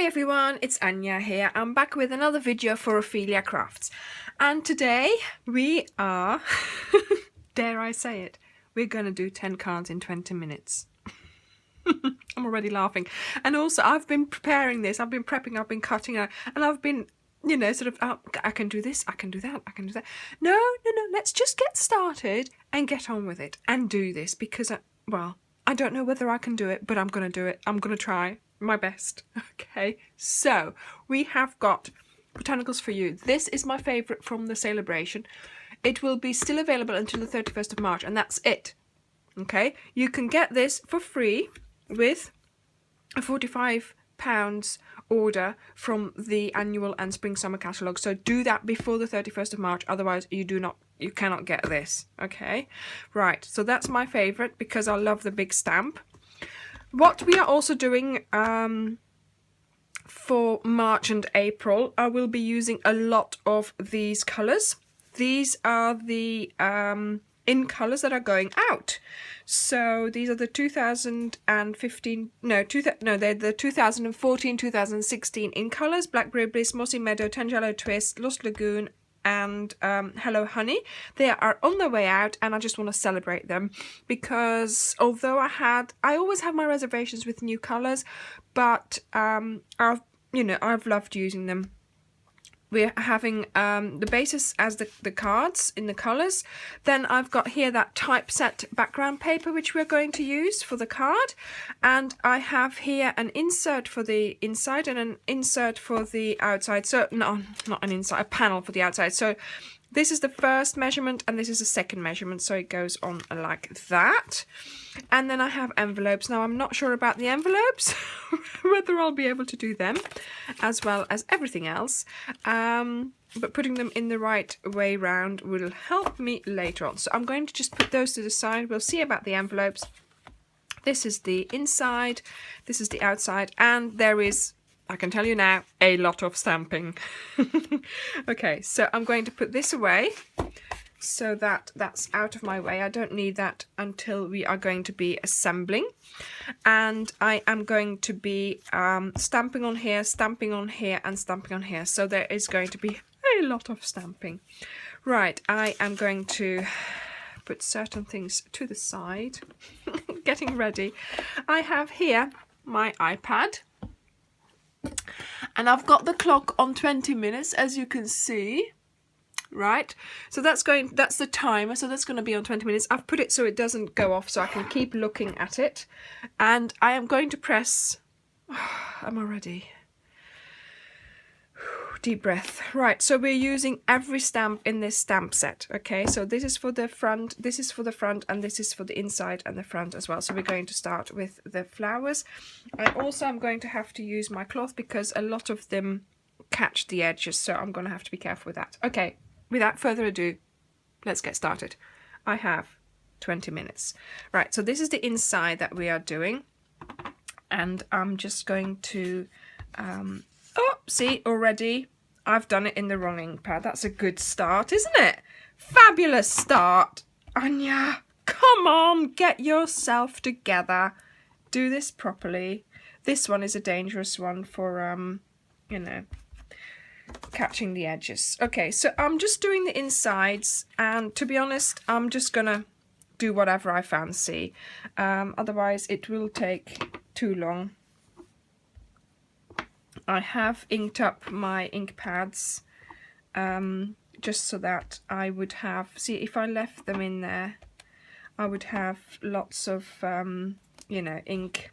Hi everyone, it's Anja here. I'm back with another video for Ophelia Crafts. And today we are, dare I say it, we're going to do 10 cards in 20 minutes. I'm already laughing. And also I've been preparing this, I've been prepping, I've been cutting out, and I've been, you know, sort of, I can do this, I can do that, I can do that. No, let's just get started and get on with it and do this because, I don't know whether I can do it, but I'm going to do it. I'm going to try my best. Okay, so we have got Botanicals for You. This is my favourite from the celebration. It will be still available until the 31st of March, and that's it. Okay, you can get this for free with a £45 order from the annual and spring summer catalogue. So do that before the 31st of March, otherwise you cannot get this. Okay, right, so that's my favourite because I love the big stamp. What we are also doing for March and April, I will be using a lot of these colours. These are the in colours that are going out. So these are the 2015, they're the 2014, 2016 in colours: Blackberry Bliss, Mossy Meadow, Tangelo Twist, Lost Lagoon, and Hello Honey. They are on their way out, and I just want to celebrate them because although I always have my reservations with new colours, but I've loved using them. We're having the basis as the cards in the colours. Then I've got here that typeset background paper which we're going to use for the card. And I have here an insert for the inside and an insert for the outside. So, no, not an inside, a panel for the outside. So this is the first measurement and this is the second measurement. So it goes on like that. And then I have envelopes. Now I'm not sure about the envelopes, whether I'll be able to do them as well as everything else. But putting them in the right way round will help me later on. So I'm going to just put those to the side. We'll see about the envelopes. This is the inside, this is the outside, and there is, I can tell you now, a lot of stamping. Okay, so I'm going to put this away so that that's out of my way. I don't need that until we are going to be assembling. And I am going to be stamping on here, and stamping on here. So there is going to be a lot of stamping. Right, I am going to put certain things to the side. Getting ready. I have here my iPad. And I've got the clock on 20 minutes, as you can see. Right, so that's the timer, so that's going to be on 20 minutes. I've put it so it doesn't go off, so I can keep looking at it. And I am going to press, am I ready? Deep breath. Right, so we're using every stamp in this stamp set. Okay, so this is for the front, this is for the front, and this is for the inside and the front as well. So we're going to start with the flowers. I also am going to have to use my cloth because a lot of them catch the edges, so I'm going to have to be careful with that. Okay, without further ado, let's get started. I have 20 minutes. Right, so this is the inside that we are doing, and I'm just going to oh, see, already I've done it in the wrong ink pad. That's a good start, isn't it? Fabulous start. Anja, come on, get yourself together. Do this properly. This one is a dangerous one for, you know, catching the edges. Okay, so I'm just doing the insides, and to be honest, I'm just gonna do whatever I fancy. Otherwise, it will take too long. I have inked up my ink pads just so that I would have, see, if I left them in there, I would have lots of, you know, ink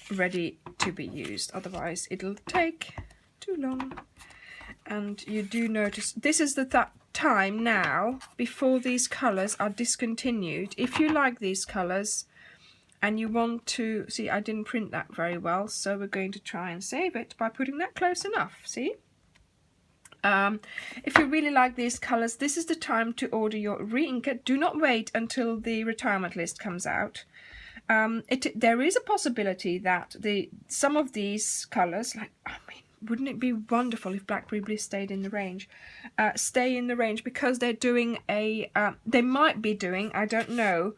ready to be used. Otherwise, it'll take too long. And you do notice, this is that time now before these colours are discontinued. If you like these colours, and you want to, see, I didn't print that very well, so we're going to try and save it by putting that close enough, see? If you really like these colours, this is the time to order your re-inker. Do not wait until the retirement list comes out. There is a possibility that some of these colours, like, I mean, wouldn't it be wonderful if Blackberry Bliss stayed in the range? Stay in the range because they're doing a, they might be doing, I don't know,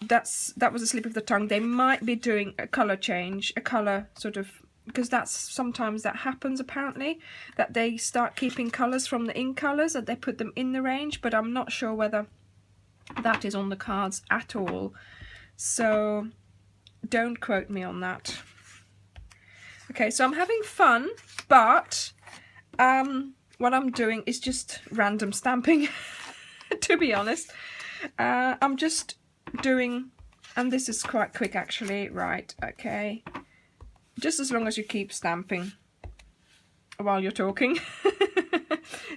that was a slip of the tongue. They might be doing a colour change, a colour sort of because that's sometimes that happens apparently, that they start keeping colours from the ink colours, that they put them in the range, but I'm not sure whether that is on the cards at all, so don't quote me on that. Okay, so I'm having fun, but what I'm doing is just random stamping, to be honest. I'm just doing, and this is quite quick actually, right, okay. Just as long as you keep stamping while you're talking.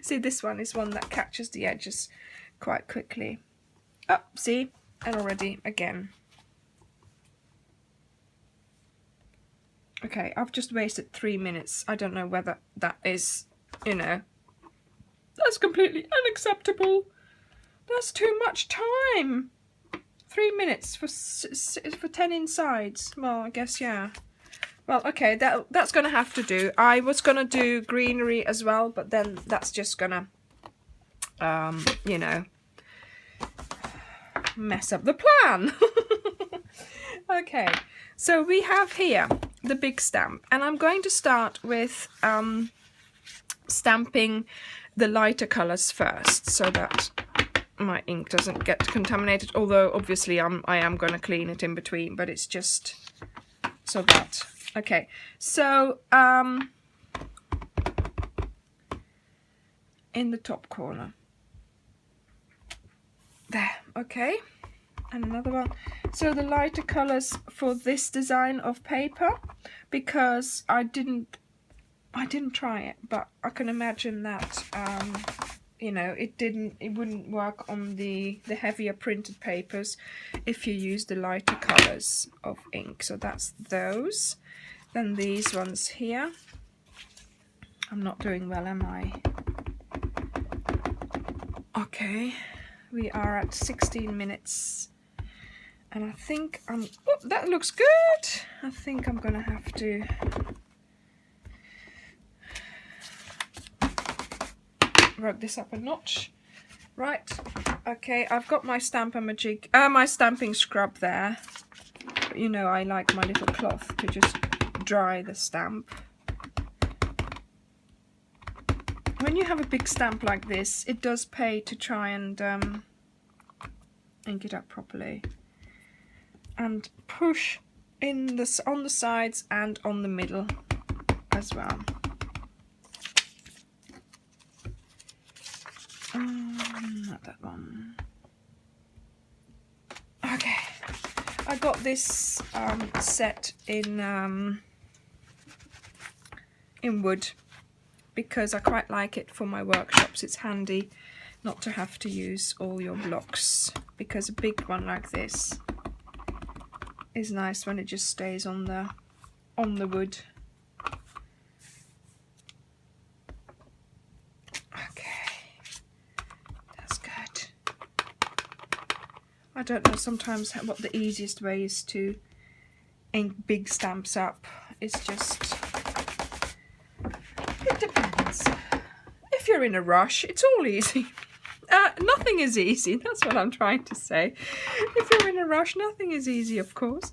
See, this one is one that catches the edges quite quickly. Oh, see, and already again. Okay, I've just wasted 3 minutes. I don't know whether that is, you know, that's completely unacceptable. That's too much time. 3 minutes for 10 insides. Well, I guess, yeah. Well, okay, that's going to have to do. I was going to do greenery as well, but then that's just going to, you know, mess up the plan. Okay, so we have here the big stamp, and I'm going to start with stamping the lighter colours first, so that my ink doesn't get contaminated, although obviously I am going to clean it in between, but it's just so that. Okay, so in the top corner there, okay, and another one. So the lighter colors for this design of paper, because I didn't try it, but I can imagine that you know, it wouldn't work on the heavier printed papers if you use the lighter colors of ink. So that's those. Then these ones here. I'm not doing well, am I? Okay, we are at 16 minutes. And I think oh, that looks good. I think I'm gonna have to work this up a notch. Right, okay, I've got my Stamp-A-Magic, my stamping scrub there. You know, I like my little cloth to just dry the stamp. When you have a big stamp like this, it does pay to try and ink it up properly. And push in this on the sides and on the middle as well. Not that one. Okay, I got this set in wood because I quite like it for my workshops. It's handy not to have to use all your blocks, because a big one like this is nice when it just stays on the wood. I don't know sometimes what the easiest way is to ink big stamps up. It's just, it depends. If you're in a rush, it's all easy. Nothing is easy, that's what I'm trying to say. If you're in a rush, nothing is easy, of course.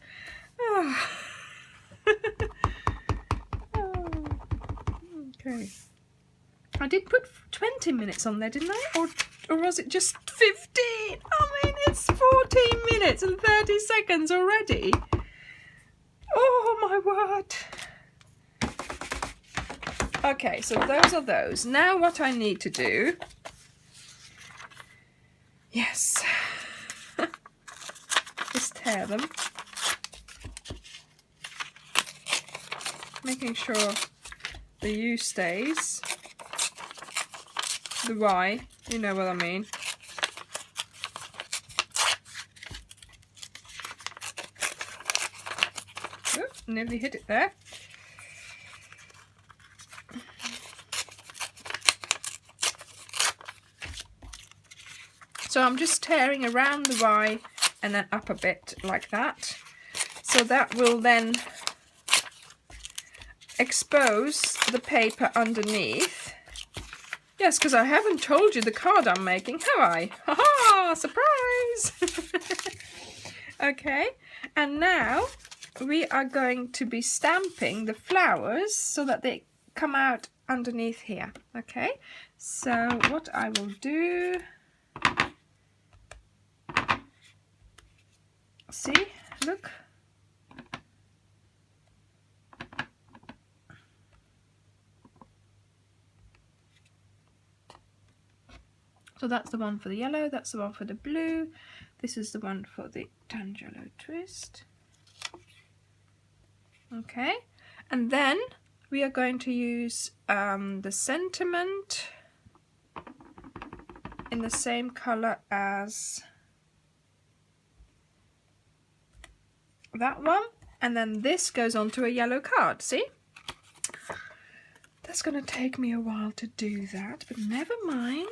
Okay. I did put 20 minutes on there, didn't I? Or was it just 15? I mean, it's 14 minutes and 30 seconds already. Oh, my word. Okay, so those are those. Now what I need to do... Yes. Just tear them. Making sure the U stays. The Y, you know what I mean. Oh, nearly hit it there. So I'm just tearing around the Y and then up a bit like that. So that will then expose the paper underneath. Yes, because I haven't told you the card I'm making, have I? Ha-ha! Surprise! Okay, and now we are going to be stamping the flowers so that they come out underneath here. Okay, so what I will do, see, look. So that's the one for the yellow, that's the one for the blue, this is the one for the Tangelo twist. Okay, and then we are going to use the sentiment in the same colour as that one, and then this goes onto a yellow card, see? That's going to take me a while to do that, but never mind.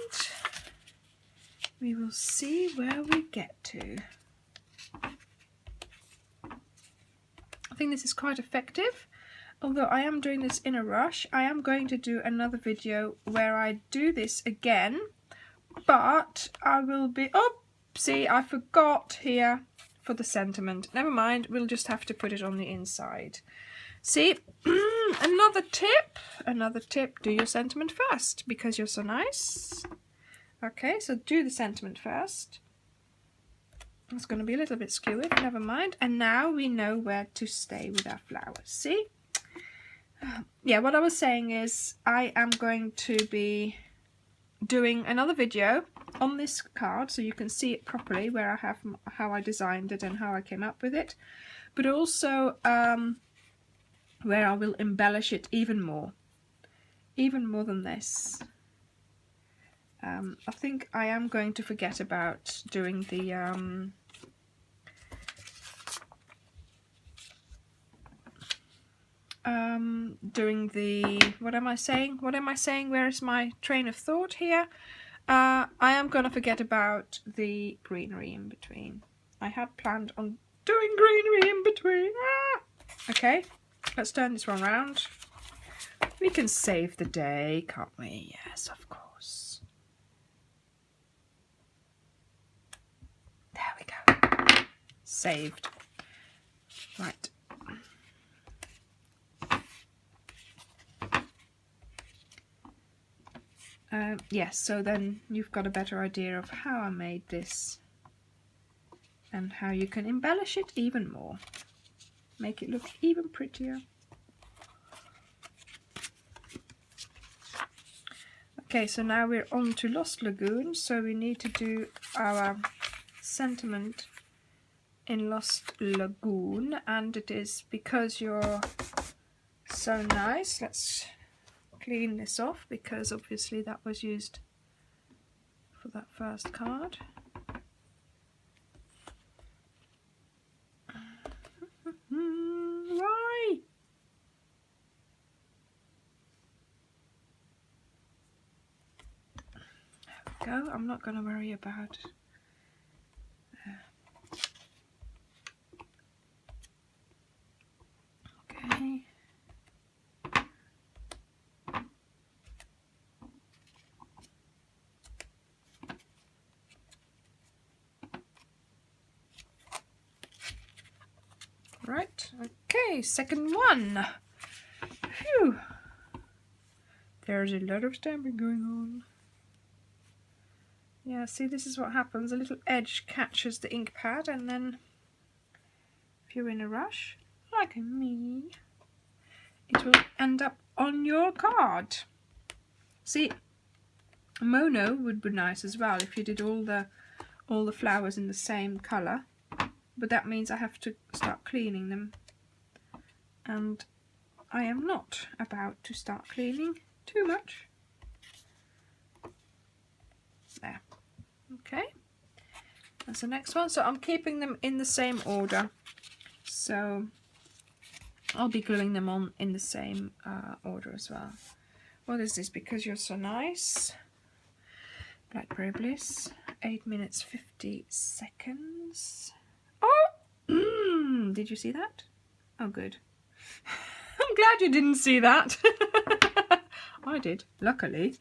We will see where we get to. I think this is quite effective. Although I am doing this in a rush, I am going to do another video where I do this again, but I will be... Oh, see, I forgot here for the sentiment. Never mind, we'll just have to put it on the inside. See, another tip, do your sentiment first, because you're so nice. Okay, so do the sentiment first. It's going to be a little bit skewered, never mind. And now we know where to stay with our flowers, see? Yeah, what I was saying is I am going to be doing another video on this card so you can see it properly, where I have how I designed it and how I came up with it, but also where I will embellish it even more than this. I think I am going to forget about doing the what am I saying? Where is my train of thought here? I am going to forget about the greenery in between. I had planned on doing greenery in between. Okay, let's turn this one around. We can save the day, can't we? Yes, of course. There we go. Saved. Right. Yes, so then you've got a better idea of how I made this and how you can embellish it even more. Make it look even prettier. Okay, so now we're on to Lost Lagoon, so we need to do our sentiment in Lost Lagoon, and it is because you're so nice. Let's clean this off because obviously that was used for that first card. Why? There we go. I'm not going to worry about okay. Right, okay, second one. Phew. There's a lot of stamping going on. Yeah, see, this is what happens. A little edge catches the ink pad, and then if you're in a rush, like me, it will end up on your card. See, mono would be nice as well if you did all the flowers in the same colour. But that means I have to start cleaning them, and I am not about to start cleaning too much. There. Okay, that's the next one. So I'm keeping them in the same order, so I'll be gluing them on in the same order as well. What is this? Because you're so nice. Blackberry Bliss, 8 minutes 50 seconds. Oh! Did you see that? Oh, good. I'm glad you didn't see that. I did, luckily.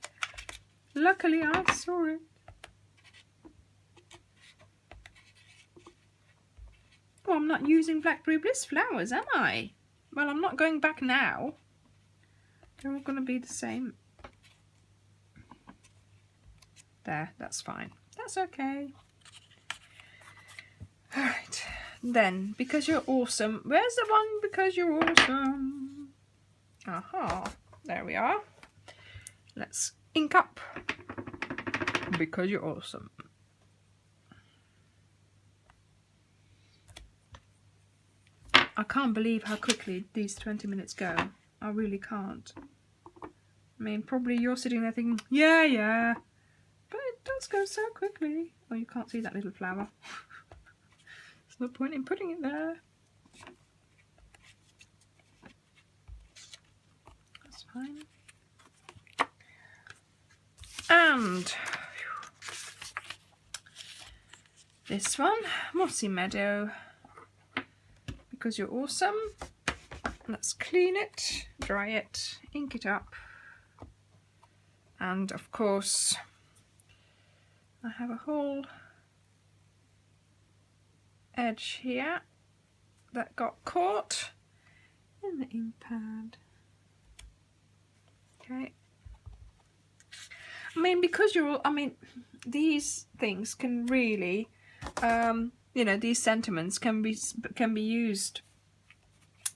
Luckily, I saw it. Oh, I'm not using Blackberry Bliss flowers, am I? Well, I'm not going back now. They're all going to be the same. There, that's fine. That's okay. Alright, then, because you're awesome. Where's the one because you're awesome? Aha, there we are. Let's ink up. Because you're awesome. I can't believe how quickly these 20 minutes go. I really can't. I mean, probably you're sitting there thinking, yeah, yeah. But it does go so quickly. Oh, you can't see that little flower. There's no point in putting it there. That's fine. And this one, Mossy Meadow. Because you're awesome. Let's clean it, dry it, ink it up. And of course, I have a whole edge here that got caught in the ink pad. Okay. I mean, because you're all, I mean, these things can really, you know, these sentiments can be used,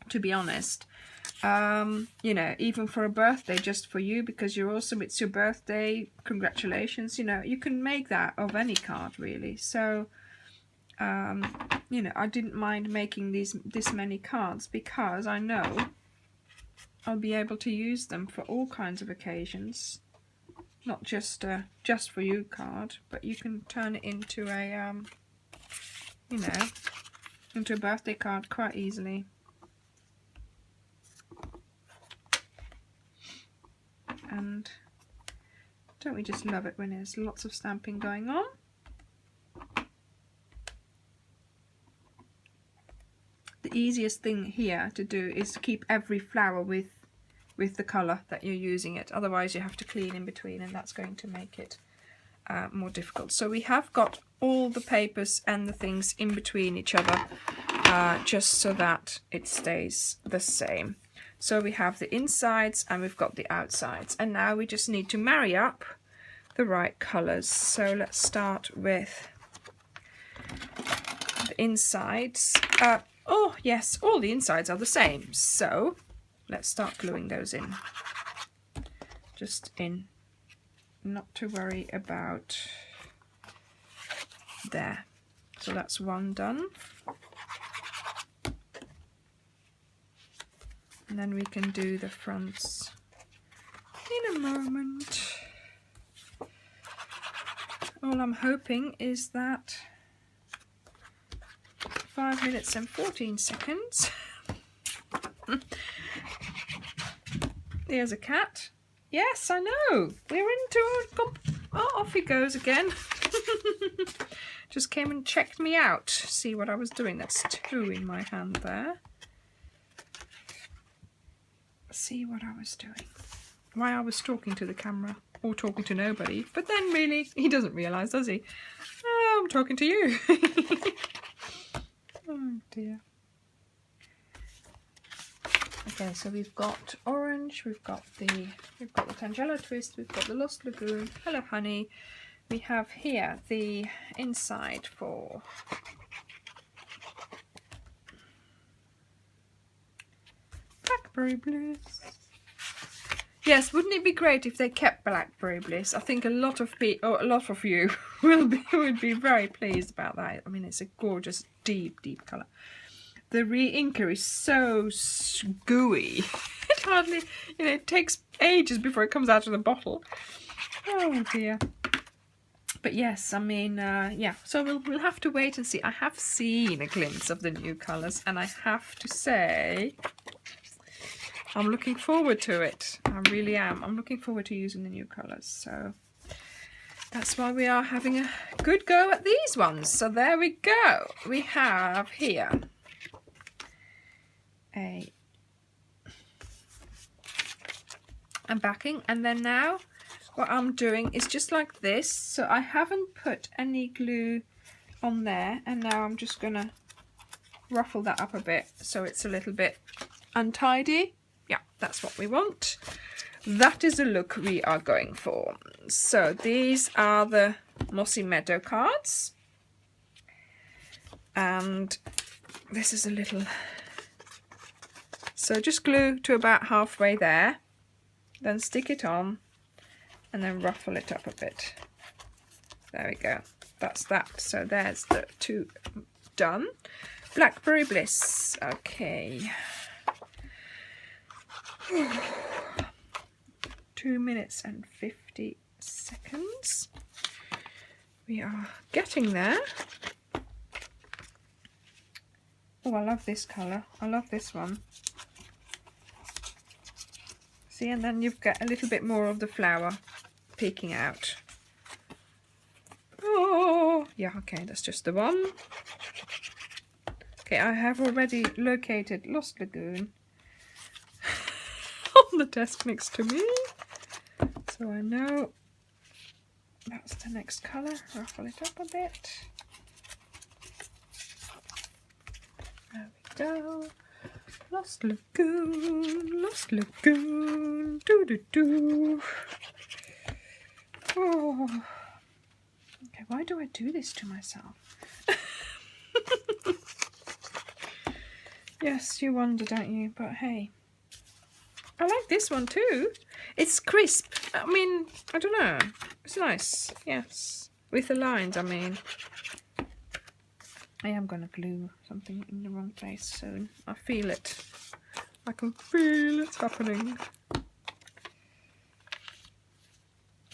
to be honest, you know, even for a birthday, just for you, because you're awesome, it's your birthday, congratulations, you know, you can make that of any card, really. So, you know, I didn't mind making this many cards because I know I'll be able to use them for all kinds of occasions. Not just just for you card, but you can turn it into a you know, into a birthday card quite easily. And don't we just love it when there's lots of stamping going on? The easiest thing here to do is to keep every flower with the colour that you're using it. Otherwise you have to clean in between, and that's going to make it more difficult. So we have got all the papers and the things in between each other, just so that it stays the same. So we have the insides and we've got the outsides, and now we just need to marry up the right colours. So let's start with the insides. Oh yes, all the insides are the same, so let's start gluing those in. Just in, not to worry about there. So that's one done. And then we can do the fronts in a moment. All I'm hoping is that 5 minutes and 14 seconds. There's a cat. Yes, I know. We're into... Oh, off he goes again. Just came and checked me out. See what I was doing. That's 2 in my hand there. See what I was doing. Why I was talking to the camera. Or talking to nobody. But then really, he doesn't realise, does he? Oh, I'm talking to you. Oh dear. Okay, so we've got orange, we've got the Tangela twist, we've got the Lost Lagoon, Hello Honey. We have here the inside for Blackberry Bliss. Yes, wouldn't it be great if they kept Blackberry Bliss? I think a lot of you would be very pleased about that. I mean, it's a gorgeous, deep colour. The re-inker is so gooey. It hardly, you know, it takes ages before it comes out of the bottle. Oh dear. But yes, I mean, yeah. So we'll have to wait and see. I have seen a glimpse of the new colours, and I have to say, I'm looking forward to it. I really am. I'm looking forward to using the new colours. So that's why we are having a good go at these ones. So there we go. We have here a backing, and then now what I'm doing is just like this. So I haven't put any glue on there, and now I'm just gonna ruffle that up a bit so it's a little bit untidy. Yeah, that's what we want. That is the look we are going for. So these are the Mossy Meadow cards. And this is a little... So just glue to about halfway there. Then stick it on. And then ruffle it up a bit. There we go. That's that. So there's the two done. Blackberry Bliss. Okay. 2 minutes and 50 seconds. We are getting there. Oh, I love this colour. I love this one. See, and then you've got a little bit more of the flower peeking out. Oh, yeah, okay, that's just the one. Okay, I have already located Lost Lagoon on the desk next to me. So I know that's the next colour. Ruffle it up a bit. There we go. Lost Lagoon, Lost Lagoon, doo-doo-doo. Oh. Okay, why do I do this to myself? Yes, you wonder, don't you? But hey, I like this one too. It's crisp. I mean, I don't know. It's nice. Yes, with the lines, I mean. I am going to glue something in the wrong place soon. I feel it. I can feel it happening.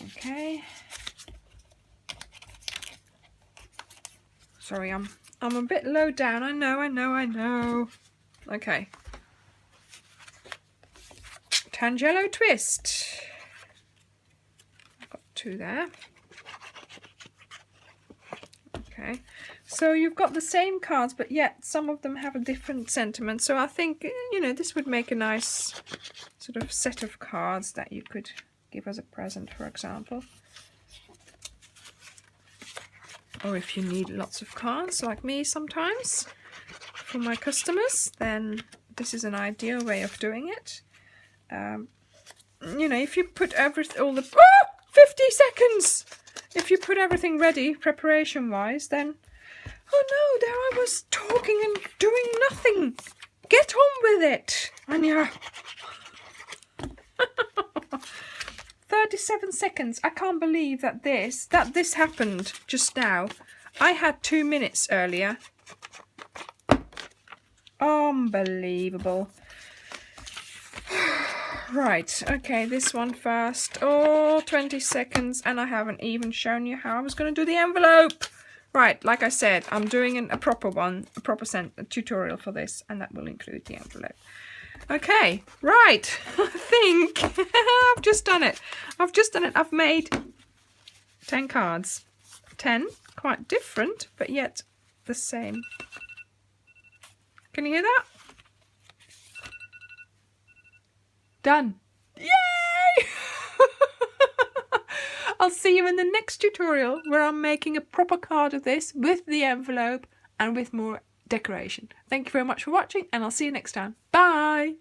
Okay. Sorry, I'm a bit low down. I know. Okay. Tangelo twist. I've got two there. Okay. So you've got the same cards, but yet some of them have a different sentiment. So I think, you know, this would make a nice sort of set of cards that you could give as a present, for example. Or if you need lots of cards, like me sometimes, for my customers, then this is an ideal way of doing it. You know, if you put all the... Oh! 50 seconds! If you put everything ready, preparation-wise, then... Oh no, there I was talking and doing nothing. Get on with it, Anja. 37 seconds. I can't believe that this happened just now. I had 2 minutes earlier. Unbelievable. Right, okay, this one first. Oh, 20 seconds, and I haven't even shown you how I was going to do the envelope. Right, like I said, I'm doing a proper one, a tutorial for this, and that will include the envelope. Okay, right, I think I've just done it. I've made 10 cards. 10, quite different, but yet the same. Can you hear that? Done. Yay! I'll see you in the next tutorial where I'm making a proper card of this with the envelope and with more decoration. Thank you very much for watching, and I'll see you next time. Bye!